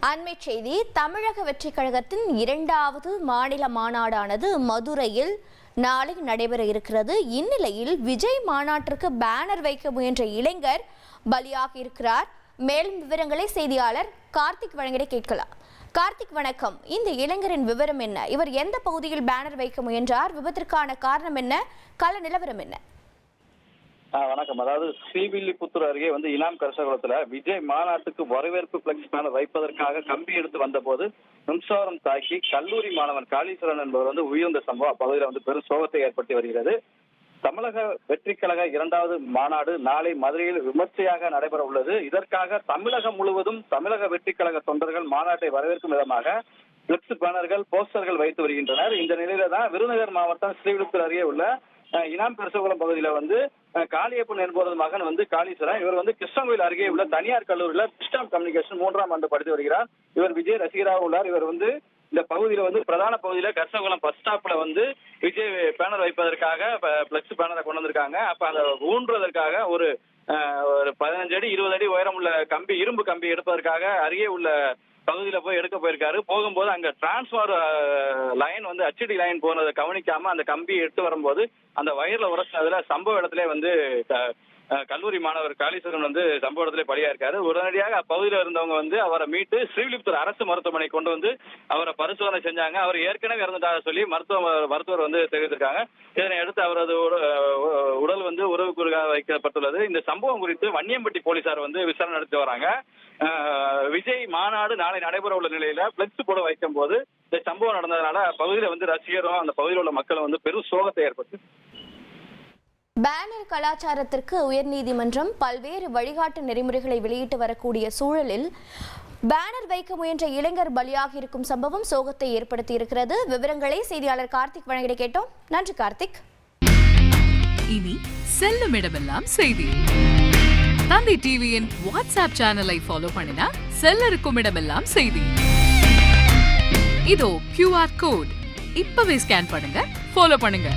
அண்மை செய்தி. தமிழக வெற்றிக் கழகத்தின் 2வது மாநில மாநாடானது மதுரையில் நாளை நடைபெற இருக்கிறது. இந்நிலையில் விஜய் மாநாட்டிற்கு பேனர் வைக்க முயன்ற இளைஞர் பலியாகி இருக்கிறார். மேலும் விவரங்களை செய்தியாளர் கார்த்திக் வழங்கிட கேட்கலாம். கார்த்திக் வணக்கம். இந்த இளைஞரின் விவரம் என்ன? இவர் எந்த பகுதியில் பேனர் வைக்க முயன்றார்? விபத்திற்கான காரணம் என்ன? கள நிலவரம் என்ன? வணக்கம். அதாவது ஸ்ரீவில்லிபுத்தூர் அருகே இனாம் கரசகுளத்துல விஜய் மாநாட்டுக்கு வரவேற்பு பிளக்ஸ் பேனர் வைப்பதற்காக கம்பி எடுத்து வந்த போது மின்சாரம் தாக்கி கல்லூரி மாணவன் காளீஸ்வரன் என்பவர் உயிர்ந்த சம்பவம் அப்பகுதியில் பெரும் சோகத்தை ஏற்படுத்தி வருகிறது. தமிழக வெற்றி கழக 2வது மாநாடு நாளை மதுரையில் விமர்சையாக நடைபெற உள்ளது. இதற்காக தமிழகம் முழுவதும் தமிழக வெற்றி கழக தொண்டர்கள் மாநாட்டை வரவேற்கும் விதமாக பிளக்ஸ் பேனர்கள், போஸ்டர்கள் வைத்து வருகின்றனர். இந்த நிலையில தான் விருதுநகர் மாவட்டம் ஸ்ரீவில்லிபுத்தூர் அருகே உள்ள இனாம் பெருசகுளம் பகுதியில காளியப்பன் என்பவரது மகன் காளீஸ்வரன். இவர் கிருஷ்ணகோயில் அருகே உள்ள தனியார் கல்லூரியில பிஸ்டாம் கம்யூனிகேஷன் 3ஆம் ஆண்டு படித்து வருகிறார். இவர் விஜய் ரசிகராக உள்ளார். இவர் இந்த பகுதியில பிரதான பகுதியில கருசகுளம் பஸ் ஸ்டாப்ல விஜய் பேனர் வைப்பதற்காக பிளக்ஸ் பேனரை கொண்டு வந்திருக்காங்க. அப்ப அதை ஊன்றுவதற்காக ஒரு 15 அடி 20 அடி உயரம் உள்ள கம்பி, இரும்பு கம்பி எடுப்பதற்காக அருகே உள்ள பகுதியில போய் எடுக்க போயிருக்காரு. போகும்போது அங்க டிரான்ஸ்பார் லைன் HDD லைன் போனதை கவனிக்காம அந்த கம்பியை எடுத்து வரும்போது அந்த வயர்ல உரசினதுல சம்பவ இடத்திலே கல்லூரி மாணவர் காளீஸ்வரன் சம்பவ இடத்திலே பலியா இருக்காரு. உடனடியாக அப்பகுதியில் இருந்தவங்க அவரை மீட்டு ஸ்ரீவில்லிபுத்தூர் அரசு மருத்துவமனை கொண்டு அவரை பரிசோதனை செஞ்சாங்க. அவர் ஏற்கனவே இறந்துட்டாக சொல்லி மருத்துவர் தெரிவித்திருக்காங்க. இதனை அடுத்து அவரது உடல் உறவுக்குறியாக வைக்கப்பட்டுள்ளது. இந்த சம்பவம் குறித்து வன்னியம்பட்டி போலீசார் விசாரணை நடத்தி வராங்க. விஜய் மாநாடு நாளை நடைபெற உள்ள நிலையில பிளக்ஸ் போட வைக்கும் போது இந்த சம்பவம் நடந்ததுனால பகுதியில ரசிகரும் அந்த பகுதியில் உள்ள மக்களும் பெரும் சோகத்தை ஏற்பட்டு. பேனர் கலாச்சாரத்திற்கு உயர்நீதிமன்றம் பல்வேறு வழிகாட்டு நெறிமுறைகளை வெளியிட்டு வரக்கூடிய சூழலில் பேனர் வைக்க முயன்ற இளைஞர் பலியாகி இருக்கும் சம்பவம் சோகத்தை ஏற்படுத்தி இருக்கிறது. விவரங்களை செய்தியாளர் கார்த்திக் வழங்கிட கேட்டோம். நன்றி கார்த்திக். இனி செல்லும் இடமெல்லாம் செய்தி. தந்தி டிவியின் வாட்ஸ்அப் சேனலை ஃபாலோ பண்ணினா செல்லருக்கும் இடமெல்லாம் செய்தி. இதோ QR கோட் இப்பவே ஸ்கேன் பண்ணுங்க, ஃபாலோ பண்ணுங்க.